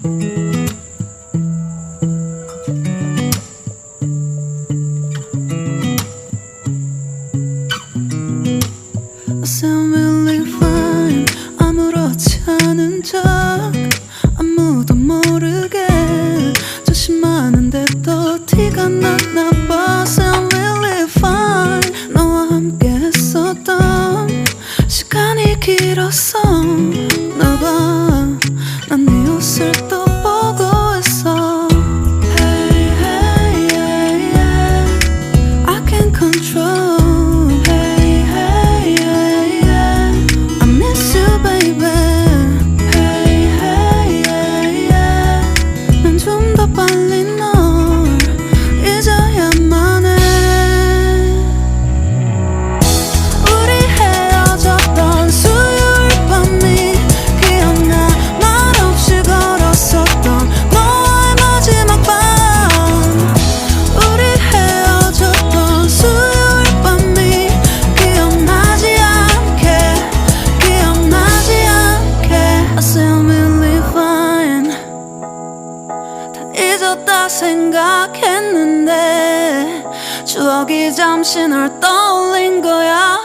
I sound really fine. 아무렇지 않은 척 아무도 모르게 조심하는데 또 티가 났나 봐. Sound really fine. 너와 함께 했었던 시간이 길었어. 나 봐, 난 네 옷을 또 보고 있어. Hey, hey, yeah, yeah. I can't control. 잊었다 생각했는데 추억이 잠시 널 떠올린 거야.